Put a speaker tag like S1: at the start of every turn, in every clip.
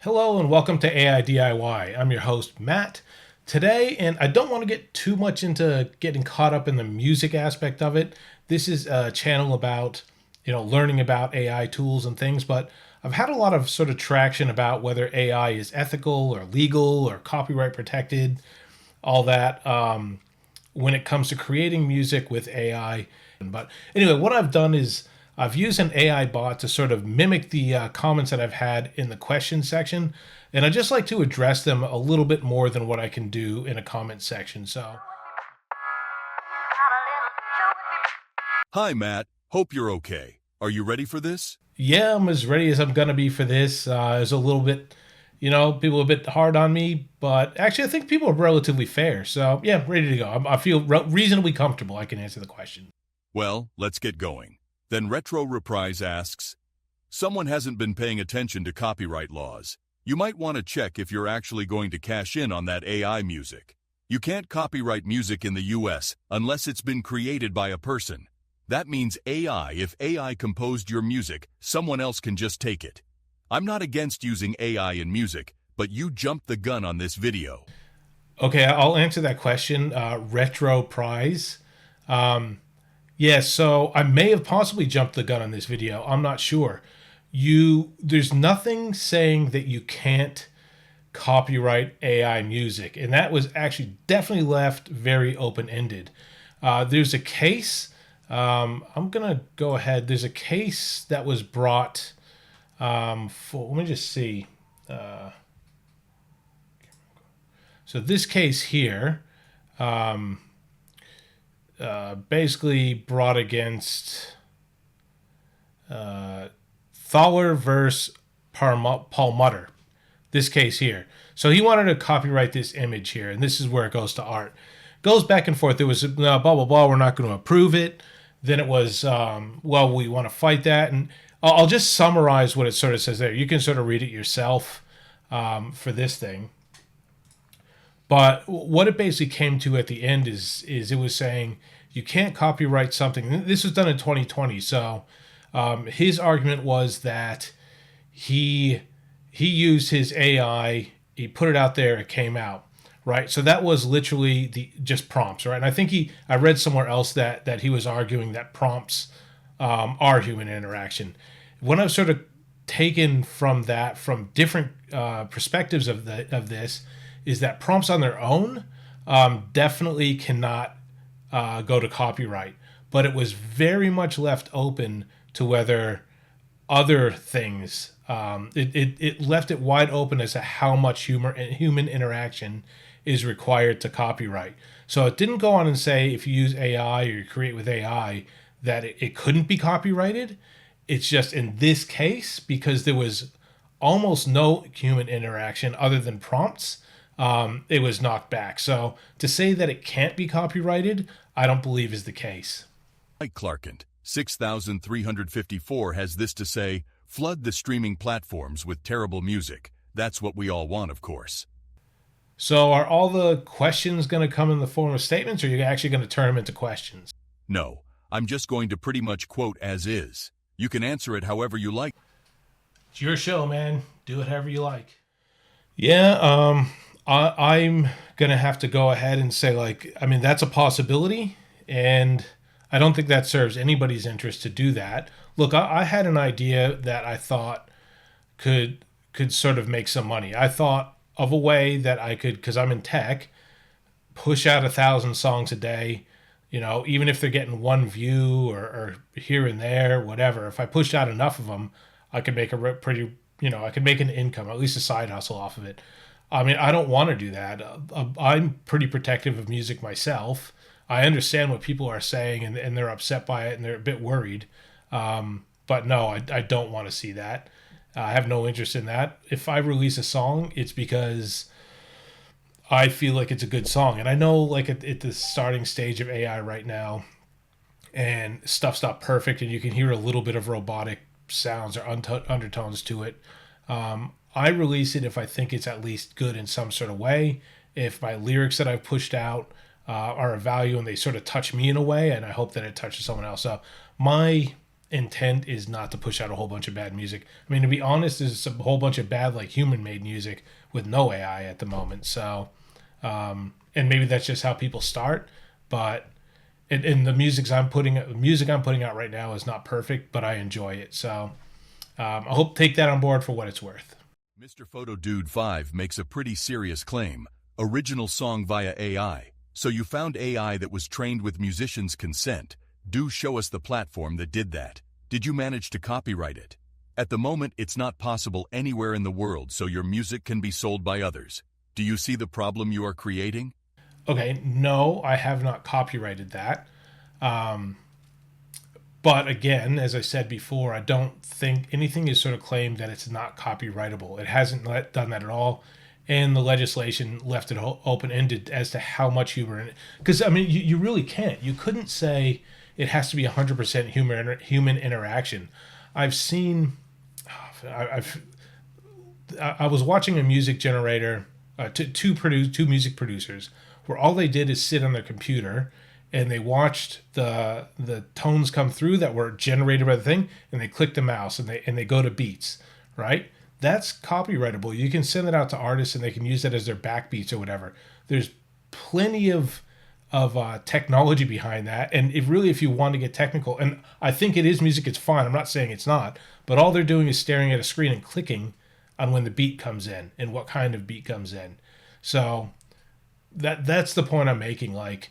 S1: Hello and welcome to AI DIY. I'm your host, Matt. Today, and I don't want to get too much into getting caught up in the music aspect of it. This is a channel about, learning about AI tools and things, but I've had a lot of sort of traction about whether AI is ethical or legal or copyright protected, all that, when it comes to creating music with AI. But anyway, what I've done is I've used an AI bot to sort of mimic the comments that I've had in the question section, and I just like to address them a little bit more than what I can do in a comment section. So,
S2: Hi, Matt. Hope you're okay. Are you ready for this?
S1: yeah, I'm as ready as I'm gonna be for this. It's a little bit, people are a bit hard on me, but actually, I think people are relatively fair. So, yeah, ready to go. I feel reasonably comfortable. I can answer the question.
S2: Well, let's get going. Then Retro Reprise asks, someone hasn't been paying attention to copyright laws. You might want to check if you're actually going to cash in on that AI music. You can't copyright music in the US unless it's been created by a person. That means AI. If AI composed your music, someone else can just take it. I'm not against using AI in music, but you jumped the gun on this video.
S1: Okay, I'll answer that question. Retro prize. Yeah, so I may have possibly jumped the gun on this video. I'm not sure. There's nothing saying that you can't copyright AI music, and that was actually definitely left very open-ended. There's a case. I'm gonna go ahead. There's a case that was brought for. Let me just see. So this case here. Basically brought against Thaler versus Mutter. This case here. So he wanted to copyright this image here, and this is where it goes to art. Goes back and forth. It was blah blah blah. We're not going to approve it. Then it was well, we want to fight that, and I'll just summarize what it sort of says there. You can sort of read it yourself for this thing. But what it basically came to at the end is it was saying you can't copyright something. This was done in 2020. So his argument was that he used his AI, he put it out there, it came out, right? So that was literally the just prompts, right? And I think I read somewhere else that he was arguing that prompts are human interaction. When I've sort of taken from that from different perspectives of this is that prompts on their own definitely cannot go to copyright, but it was very much left open to whether other things. It left it wide open as to how much human interaction is required to copyright. So it didn't go on and say if you use AI or you create with AI that it couldn't be copyrighted. It's just in this case because there was almost no human interaction other than prompts. It was knocked back. So to say that it can't be copyrighted, I don't believe is the case.
S2: Mike Clarkent, 6354 has this to say, flood the streaming platforms with terrible music. That's what we all want, of course.
S1: So are all the questions going to come in the form of statements, or are you actually going to turn them into questions?
S2: No, I'm just going to pretty much quote as is. You can answer it however you like.
S1: It's your show, man. Do it however you like. Yeah, I'm gonna have to go ahead and say, that's a possibility, and I don't think that serves anybody's interest to do that. Look, I had an idea that I thought could sort of make some money. I thought of a way that I could, because I'm in tech, push out 1,000 songs a day. Even if they're getting one view or here and there, whatever. If I pushed out enough of them, I could make I could make an income, at least a side hustle off of it. I mean, I don't want to do that. I'm pretty protective of music myself. I understand what people are saying, and they're upset by it, and they're a bit worried. But no, I don't want to see that. I have no interest in that. If I release a song, it's because I feel like it's a good song. And I know, like, at the starting stage of AI right now, and stuff's not perfect, and you can hear a little bit of robotic sounds or undertones to it. I release it if I think it's at least good in some sort of way. If my lyrics that I've pushed out are of value and they sort of touch me in a way, and I hope that it touches someone else. So my intent is not to push out a whole bunch of bad music. I mean, to be honest, there's a whole bunch of bad like human-made music with no AI at the moment. So, and maybe that's just how people start. But and the music I'm putting out right now is not perfect, but I enjoy it. So, I hope take that on board for what it's worth.
S2: Mr. Photo Dude 5 makes a pretty serious claim. Original song via AI. So you found AI that was trained with musicians' consent. Do show us the platform that did that. Did you manage to copyright it? At the moment, it's not possible anywhere in the world, so your music can be sold by others. Do you see the problem you are creating?
S1: Okay, no, I have not copyrighted that. But again, as I said before, I don't think anything is sort of claimed that it's not copyrightable. It hasn't done that at all. And the legislation left it open-ended as to how much humor in it. Because, I mean, you really can't. You couldn't say it has to be 100% human interaction. I've seen... I was watching a music generator, two music producers, where all they did is sit on their computer and they watched the tones come through that were generated by the thing, and they click the mouse and they go to beats, right? That's copyrightable. You can send it out to artists and they can use that as their backbeats or whatever. There's plenty of technology behind that, and if you want to get technical, and I think it is music, it's fine. I'm not saying it's not, but all they're doing is staring at a screen and clicking on when the beat comes in and what kind of beat comes in. So that's the point I'm making. Like,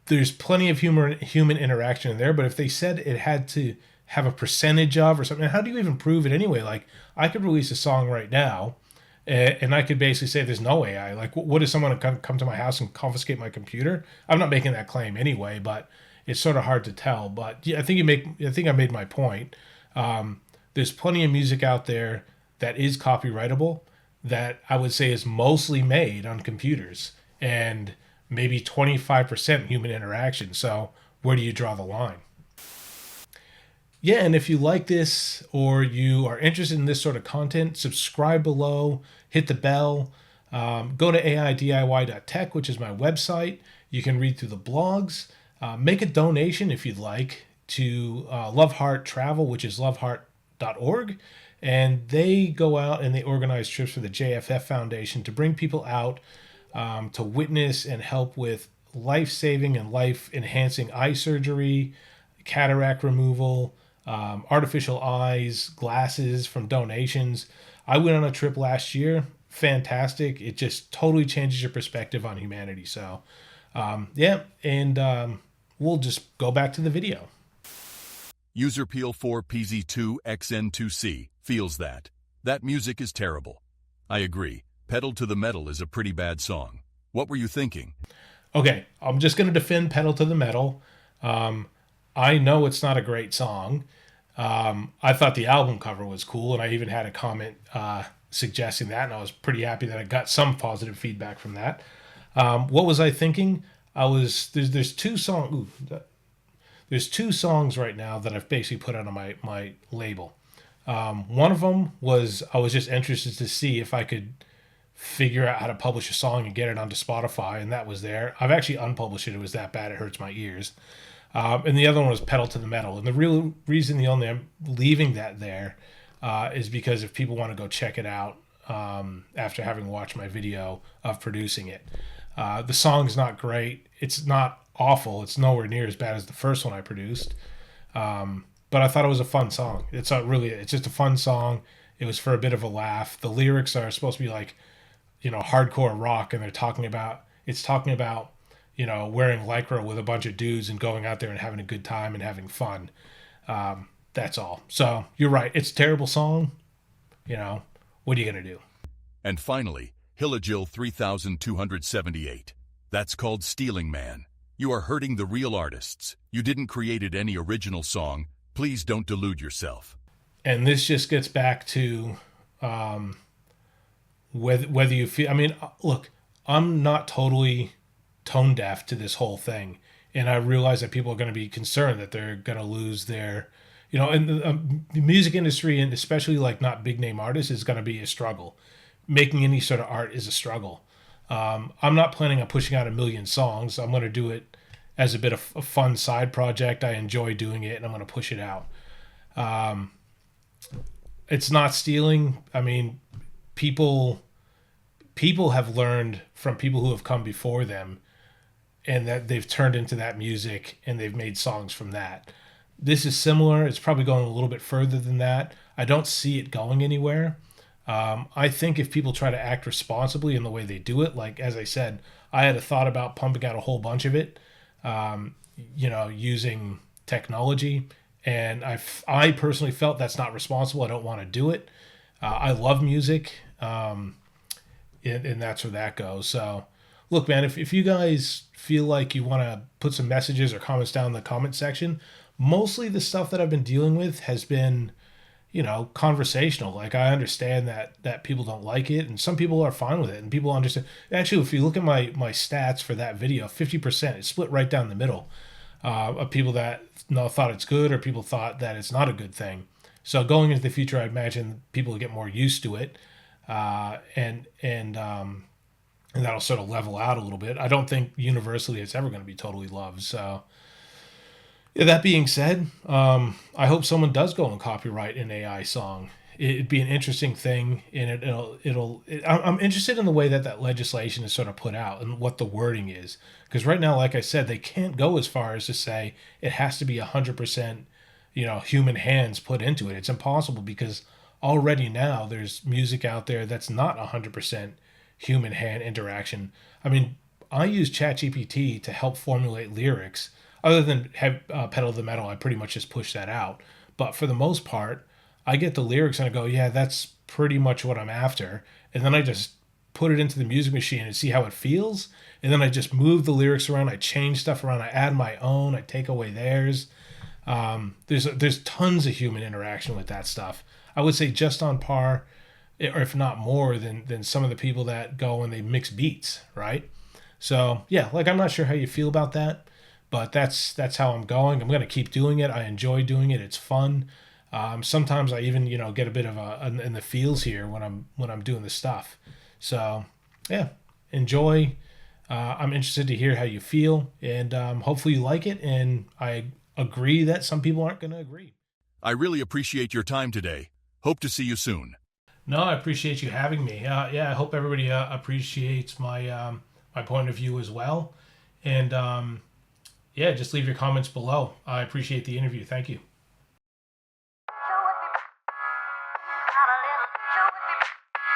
S1: there's plenty of human interaction in there, but if they said it had to have a percentage of or something, how do you even prove it anyway? Like, I could release a song right now and I could basically say there's no AI. Like, what is someone to come to my house and confiscate my computer? I'm not making that claim anyway, but it's sort of hard to tell. But yeah, I think I made my point. There's plenty of music out there that is copyrightable that I would say is mostly made on computers and maybe 25% human interaction. So where do you draw the line? Yeah, and if you like this or you are interested in this sort of content, subscribe below, hit the bell, go to aidiy.tech, which is my website. You can read through the blogs, make a donation if you'd like to Love Heart Travel, which is loveheart.org. And they go out and they organize trips for the JFF Foundation to bring people out to witness and help with life-saving and life-enhancing eye surgery, cataract removal, artificial eyes, glasses from donations. I went on a trip last year. Fantastic. It just totally changes your perspective on humanity. So, yeah, and we'll just go back to the video.
S2: User Peel 4 PZ2XN2C feels that. That music is terrible. I agree. Pedal to the Metal is a pretty bad song. What were you thinking?
S1: Okay, I'm just going to defend Pedal to the Metal. I know it's not a great song. I thought the album cover was cool, and I even had a comment suggesting that, and I was pretty happy that I got some positive feedback from that. What was I thinking? There's two songs. There's two songs right now that I've basically put out on my label. One of them was I was just interested to see if I could figure out how to publish a song and get it onto Spotify, and that was there. I've actually unpublished it. It was that bad. It hurts my ears. And the other one was Pedal to the Metal. And the real reason I'm leaving that there is because if people want to go check it out after having watched my video of producing it. The song's not great. It's not awful. It's nowhere near as bad as the first one I produced. But I thought it was a fun song. It's just a fun song. It was for a bit of a laugh. The lyrics are supposed to be like, hardcore rock, and they're talking about wearing Lycra with a bunch of dudes and going out there and having a good time and having fun. That's all. So you're right. It's a terrible song. What are you going to do?
S2: And finally, Hillajill 3278. That's called Stealing Man. You are hurting the real artists. You didn't create any original song. Please don't delude yourself.
S1: And this just gets back to whether you feel... I mean, look, I'm not totally tone deaf to this whole thing, and I realize that people are going to be concerned that they're going to lose their, and the music industry, and especially like not big name artists, is going to be a struggle. Making any sort of art is a struggle. I'm not planning on pushing out 1 million songs. I'm going to do it as a bit of a fun side project. I enjoy doing it, and I'm going to push it out. It's not stealing. I mean, people have learned from people who have come before them, and that they've turned into that music and they've made songs from that. This is similar. It's probably going a little bit further than that. I don't see it going anywhere. I think if people try to act responsibly in the way they do it, like as I said, I had a thought about pumping out a whole bunch of it, using technology, and I personally felt that's not responsible. I don't want to do it. I love music, and that's where that goes. So, look, man, if you guys feel like you want to put some messages or comments down in the comment section, mostly the stuff that I've been dealing with has been, conversational. Like, I understand that people don't like it, and some people are fine with it, and people understand. Actually, if you look at my stats for that video, 50%, it's split right down the middle, of people that thought it's good or people thought that it's not a good thing. So going into the future, I imagine people will get more used to it, and that'll sort of level out a little bit. I don't think universally it's ever going to be totally loved. So, yeah, that being said, I hope someone does go and copyright an AI song. It'd be an interesting thing, and I'm interested in the way that legislation is sort of put out and what the wording is. Because right now, like I said, they can't go as far as to say it has to be 100%, human hands put into it. It's impossible because already now there's music out there that's not 100% human hand interaction. I mean, I use ChatGPT to help formulate lyrics. Other than Pedal the Metal, I pretty much just push that out. But for the most part, I get the lyrics and I go, yeah, that's pretty much what I'm after. And then I just put it into the music machine and see how it feels. And then I just move the lyrics around. I change stuff around. I add my own. I take away theirs. There's tons of human interaction with that stuff. I would say just on par, or if not more than some of the people that go and they mix beats, right? So yeah, like I'm not sure how you feel about that, but that's how I'm going. I'm gonna keep doing it. I enjoy doing it. It's fun. Sometimes I even get a bit of in the feels here when I'm doing this stuff. So yeah, enjoy. I'm interested to hear how you feel, and hopefully you like it. And I agree that some people aren't going to agree.
S2: I really appreciate your time today. Hope to see you soon.
S1: No, I appreciate you having me. Yeah, I hope everybody appreciates my my point of view as well. And yeah, just leave your comments below. I appreciate the interview. Thank you.